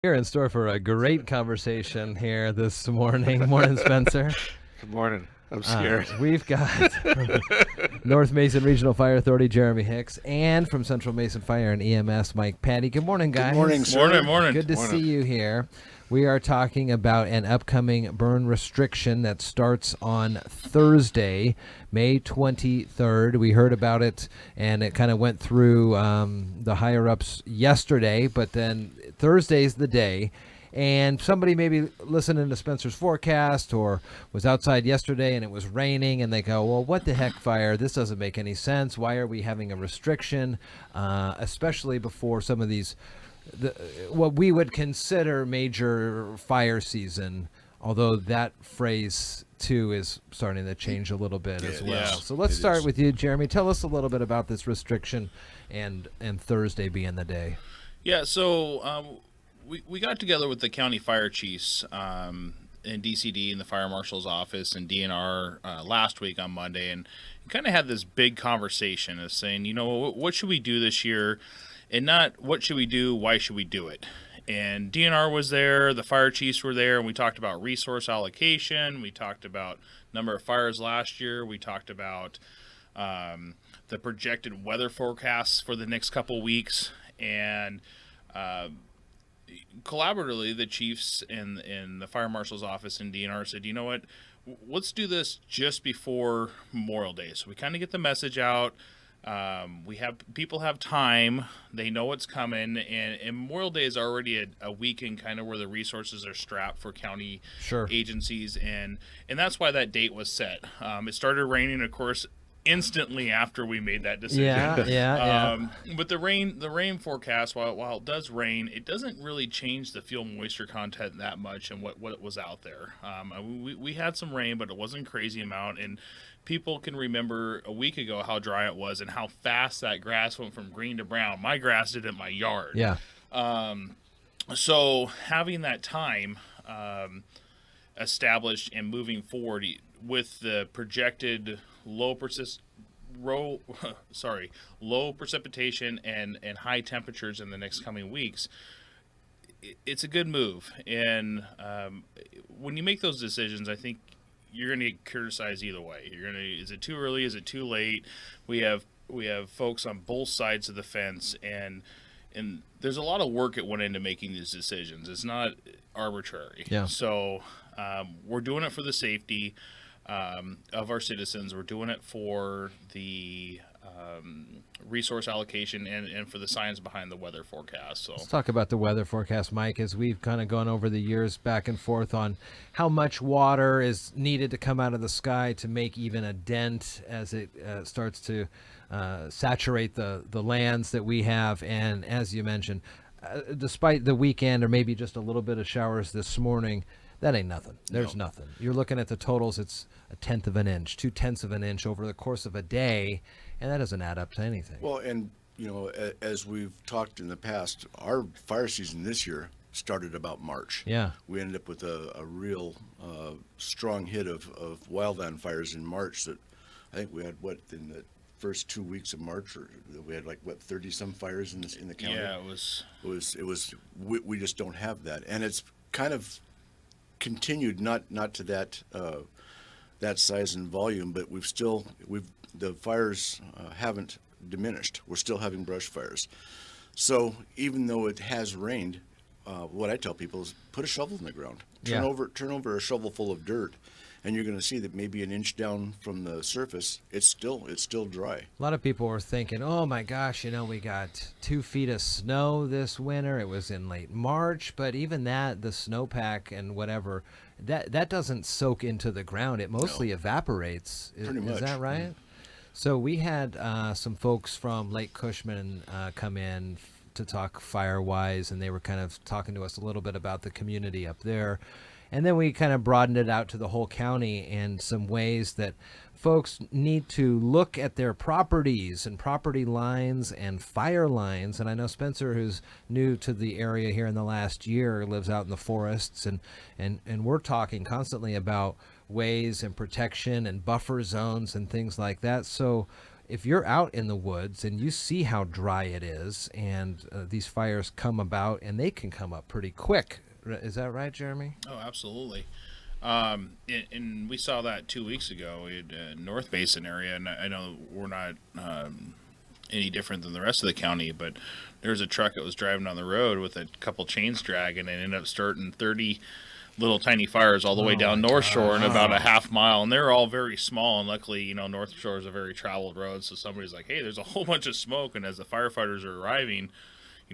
We're in store for a great conversation here this morning. Morning, Spencer. Good morning. I'm scared. We've got from North Mason Regional Fire Authority, Jeromy Hicks, and from Central Mason Fire and EMS, Patti. Good morning, guys. Good morning, sir. Morning. Good to see you here. We are talking about an upcoming burn restriction that starts on Thursday, May 23rd. We heard about it, and it kind of went through the higher-ups yesterday, but then Thursday's the day. And somebody maybe listening to Spencer's forecast or was outside yesterday and it was raining, and they go, well, what the heck, fire? This doesn't make any sense. Why are we having a restriction, especially before some of these what we would consider major fire season, although that phrase too is starting to change a little bit as well. Yeah, so let's start with you, Jeromy. Tell us a little bit about this restriction and Thursday being the day. Yeah, so we got together with the county fire chiefs in DCD and the fire marshal's office and DNR last week on Monday, and kind of had this big conversation of saying, you know, what should we do this year? And not what should we do, why should we do it? And DNR was there, the fire chiefs were there, and we talked about resource allocation. We talked about number of fires last year. We talked about the projected weather forecasts for the next couple weeks. And collaboratively, the chiefs in the fire marshal's office in DNR said, you know what, let's do this just before Memorial Day. So we kind of get the message out. People have time, they know what's coming, and Memorial Day is already a weekend kind of where the resources are strapped for county agencies, and that's why that date was set. It started raining, of course, instantly after we made that decision. Yeah. But the rain forecast, while it does rain, it doesn't really change the fuel moisture content that much and what was out there. We had some rain, but it wasn't a crazy amount, and people can remember a week ago how dry it was and how fast that grass went from green to brown. My grass did in my yard. Yeah. So having that time established and moving forward with the projected low precipitation and high temperatures in the next coming weeks, it's a good move. And when you make those decisions, I think you're going to get criticized either way. Is it too early? Is it too late? We have folks on both sides of the fence, and there's a lot of work that went into making these decisions. It's not arbitrary. Yeah. So we're doing it for the safety of our citizens. We're doing it for the resource allocation and for the science behind the weather forecast. So let's talk about the weather forecast, Mike, as we've kind of gone over the years back and forth on how much water is needed to come out of the sky to make even a dent as it starts to saturate the lands that we have. And as you mentioned, despite the weekend or maybe just a little bit of showers this morning, that ain't nothing. There's nothing. You're looking at the totals. It's 1/10 of an inch, 2/10 of an inch over the course of a day, and that doesn't add up to anything. Well, and, you know, as we've talked in the past, our fire season this year started about March. Yeah. We ended up with a real strong hit of wildland fires in March that I think we had, in the first 2 weeks of March, or we had 30-some fires in the county? yeah, We just don't have that. And it's kind of continued not to that size and volume, but the fires haven't diminished. We're still having brush fires. So even though it has rained, what I tell people is put a shovel in the ground. Turn over a shovel full of dirt, and you're going to see that maybe an inch down from the surface, it's still dry. A lot of people were thinking, oh my gosh, we got 2 feet of snow this winter. It was in late March, but even that, the snowpack and whatever, that doesn't soak into the ground. It mostly evaporates. Pretty much. Is that right? Mm-hmm. So we had some folks from Lake Cushman come in to talk fire-wise, and they were kind of talking to us a little bit about the community up there. And then we kind of broadened it out to the whole county and some ways that folks need to look at their properties and property lines and fire lines. And I know Spencer, who's new to the area here in the last year, lives out in the forests, and we're talking constantly about ways and protection and buffer zones and things like that. So if you're out in the woods and you see how dry it is, and these fires come about, and they can come up pretty quick. Is that right, Jeromy? Oh, absolutely. And we saw that 2 weeks ago in North Basin area, and I know we're not any different than the rest of the county, but there was a truck that was driving on the road with a couple chains dragging and ended up starting 30 little tiny fires all the way down North Shore in about a half mile, and they're all very small, and luckily, North Shore is a very traveled road, so somebody's like, hey, there's a whole bunch of smoke, and as the firefighters are arriving,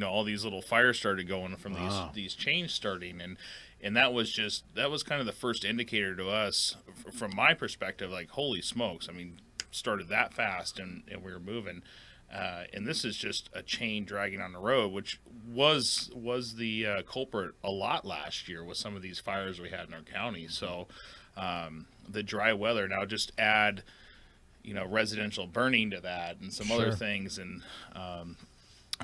all these little fires started going from these chains starting, and that was kind of the first indicator to us, from my perspective, like, holy smokes, I mean, started that fast, and we were moving. And this is just a chain dragging on the road, which was the culprit a lot last year with some of these fires we had in our county. So the dry weather, now just add, residential burning to that and some other things, and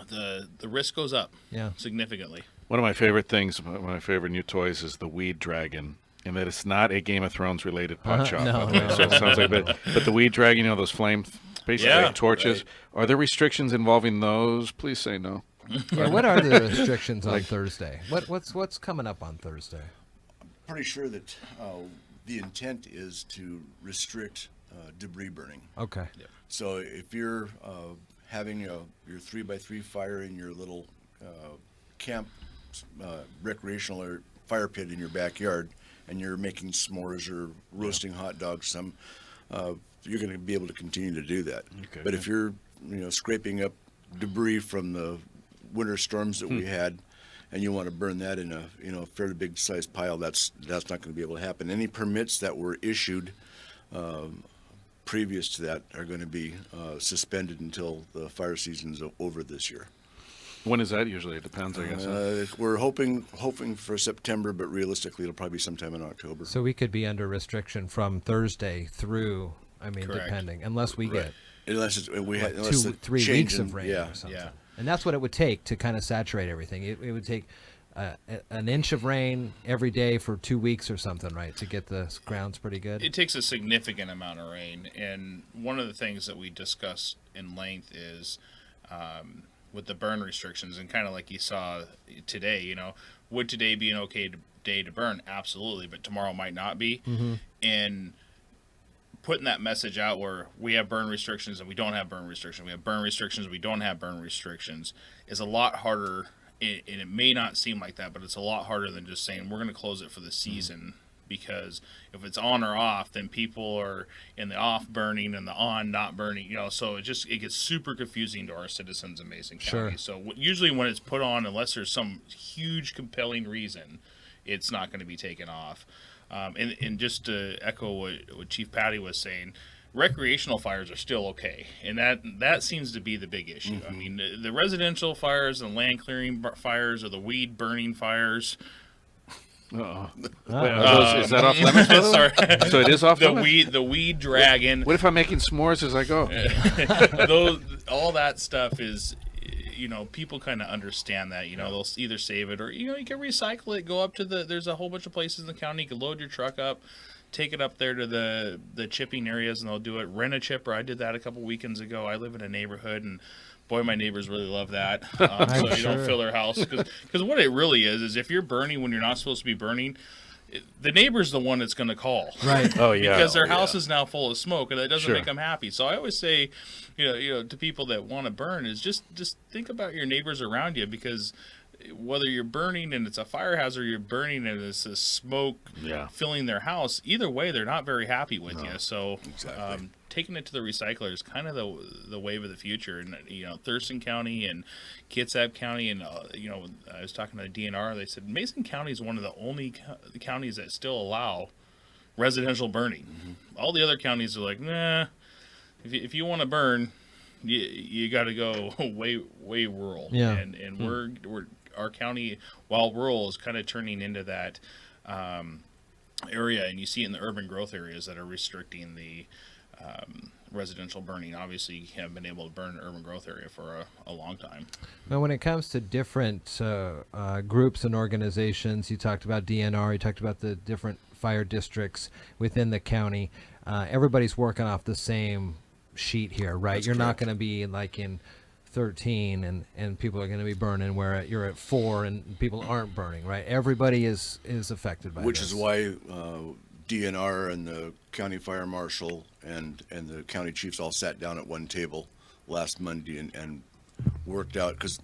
the risk goes up significantly. One of my favorite things, one of my favorite new toys is the weed dragon. And that it's not a Game of Thrones related pot shop. No. So it sounds like that. But the weed dragon, those flame, basically torches. Right. Are there restrictions involving those? Please say no. Yeah, what are the restrictions on Thursday? What's coming up on Thursday? Pretty sure that the intent is to restrict debris burning. Okay. Yep. So if you're having your 3x3 fire in your little camp recreational or fire pit in your backyard, and you're making s'mores or roasting hot dogs, you're going to be able to continue to do that. Okay. But if you're, scraping up debris from the winter storms that we had, and you want to burn that in a fairly big sized pile, that's not going to be able to happen. Any permits that were issued previous to that are going to be suspended until the fire season's over this year. When is that usually? It depends, I guess. We're hoping for September, but realistically, it'll probably be sometime in October. So we could be under restriction from Thursday through, Correct. depending, unless we get Unless unless 3 weeks of rain or something. Yeah. And that's what it would take to kind of saturate everything. It would take an inch of rain every day for 2 weeks or something, right, to get the grounds pretty good? It takes a significant amount of rain, and one of the things that we discussed in length is with the burn restrictions, and kind of like you saw today, would today be an okay day to burn? Absolutely, but tomorrow might not be. Mm-hmm. And putting that message out where we have burn restrictions and we don't have burn restrictions, we have burn restrictions, we don't have burn restrictions, is a lot harder, and it may not seem like that, but it's a lot harder than just saying we're going to close it for the season. Because if it's on or off, then people are in the off burning and the on not burning, so it gets super confusing to our citizens in Mason County. Sure. So usually when it's put on, unless there's some huge compelling reason, it's not going to be taken off. And just to echo what Chief Patti was saying, recreational fires are still okay, and that seems to be the big issue. I mean, the residential fires and land clearing fires or the weed burning fires. Is that off limits? Sorry. So it is off limits? The weed dragon. What if I'm making s'mores as I go? All that stuff is, people kind of understand that. They'll either save it or you can recycle it. Go up to there's a whole bunch of places in the county. You can load your truck up, take it up there to the chipping areas, and they'll do it. Rent a chipper. I did that a couple weekends ago. I live in a neighborhood, and boy, my neighbors really love that. So you don't fill their house. Because what it really is if you're burning when you're not supposed to be burning, the neighbor's the one that's going to call. Right. Oh, yeah. Because their house is now full of smoke, and that doesn't Sure. make them happy. So I always say, to people that want to burn is just think about your neighbors around you, because whether you're burning and it's a fire hazard, you're burning and it's a smoke filling their house, either way, they're not very happy with you. So Exactly. taking it to the recycler is kind of the wave of the future. And Thurston County and Kitsap County, and I was talking to the DNR. They said Mason County is one of the only counties that still allow residential burning. All the other counties are like, nah. If you want to burn, you got to go way rural. Yeah. And we're our county, while rural, is kind of turning into that area, and you see it in the urban growth areas that are restricting the residential burning. Obviously, you haven't been able to burn an urban growth area for a long time. Now, when it comes to different groups and organizations, you talked about DNR, you talked about the different fire districts within the county. Everybody's working off the same sheet here, right? That's You're not correct. going to be like in 13 and people are going to be burning where you're at 4 and people aren't burning, right? Everybody is affected by Which this. is why DNR and the county fire marshal and the county chiefs all sat down at one table last Monday and worked out, because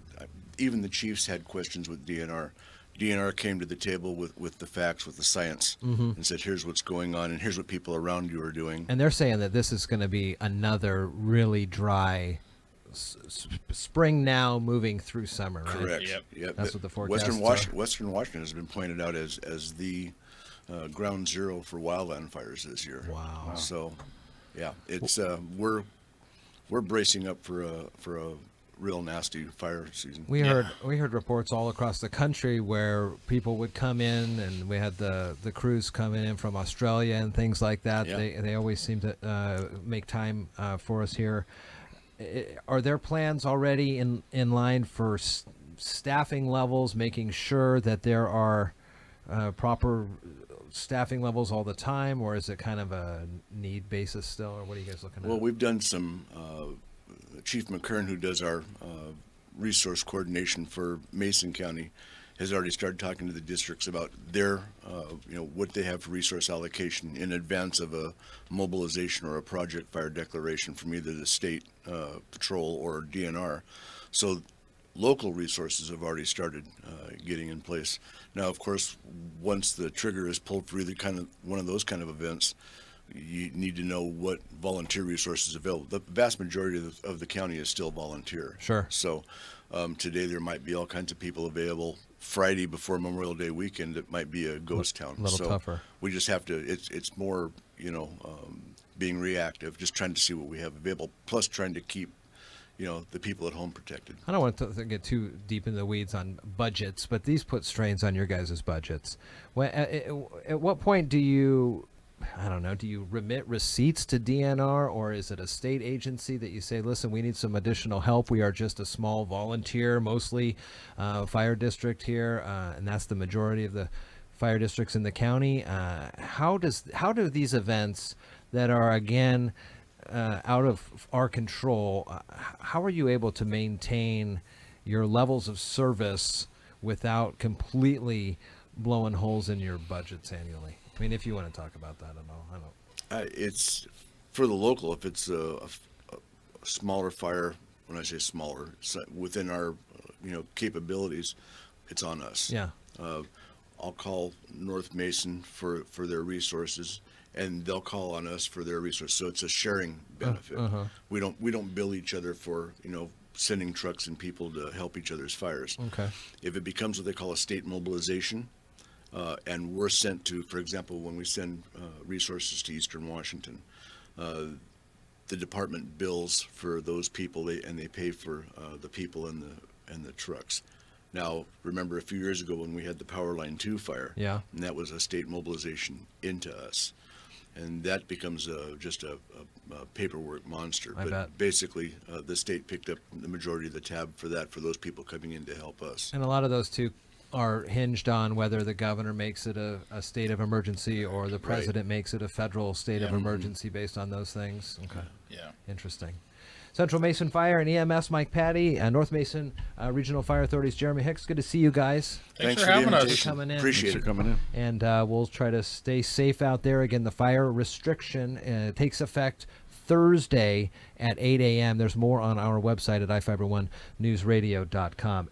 even the chiefs had questions with DNR. DNR came to the table with the facts, with the science, and said, here's what's going on and here's what people around you are doing. And they're saying that this is going to be another really dry spring now moving through summer, right? Correct. Yep. That's what the forecasts Western Washington has been pointed out as the ground zero for wildland fires this year. Wow. So, yeah, it's we're bracing up for a real nasty fire season. We heard reports all across the country where people would come in, and we had the crews coming in from Australia and things like that. Yeah. They always seem to make time for us here. Are there plans already in line for staffing levels, making sure that there are proper staffing levels all the time, or is it kind of a need basis still, or what are you guys looking at? Well, we've done some. Chief McKern, who does our resource coordination for Mason County, has already started talking to the districts about their, what they have for resource allocation in advance of a mobilization or a project fire declaration from either the state patrol or DNR. So local resources have already started getting in place. Now, of course, once the trigger is pulled for either one of those kind of events, you need to know what volunteer resources are available. The vast majority of the county is still volunteer. Sure. So today there might be all kinds of people available. Friday before Memorial Day weekend, it might be a ghost town. A little so tougher. We just have to. It's more being reactive, just trying to see what we have available, plus trying to keep the people at home protected. I don't want to get too deep into the weeds on budgets, but these put strains on your guys' budgets. At what point do you remit receipts to DNR, or is it a state agency that you say, listen, we need some additional help? We are just a small volunteer, mostly fire district here, and that's the majority of the fire districts in the county. How do these events that are, again, out of our control, how are you able to maintain your levels of service without completely blowing holes in your budgets annually? I mean, if you want to talk about that at all, I don't. It's for the local. If it's a smaller fire, when I say smaller, it's within our capabilities, it's on us. Yeah. I'll call North Mason for their resources, and they'll call on us for their resources. So it's a sharing benefit. We don't bill each other for sending trucks and people to help each other's fires. Okay. If it becomes what they call a state mobilization, and we're sent to, for example, when we send resources to Eastern Washington, the department bills for those people, and they pay for the people and the trucks. Now, remember a few years ago when we had the Power Line 2 fire, Yeah. and that was a state mobilization into us, and that becomes just a paperwork monster. I But bet. basically, the state picked up the majority of the tab for that, for those people coming in to help us. And a lot of those too are hinged on whether the governor makes it a state of emergency or the president makes it a federal state of emergency based on those things. Okay. Yeah. Interesting. Central Mason Fire and EMS, Mike Patti, North Mason Regional Fire Authorities, Jeromy Hicks. Good to see you guys. Thanks for the having us. invitation. Coming in. Appreciate Thanks it. for coming in. And we'll try to stay safe out there. Again, the fire restriction takes effect Thursday at 8 a.m. There's more on our website at i501newsradio.com.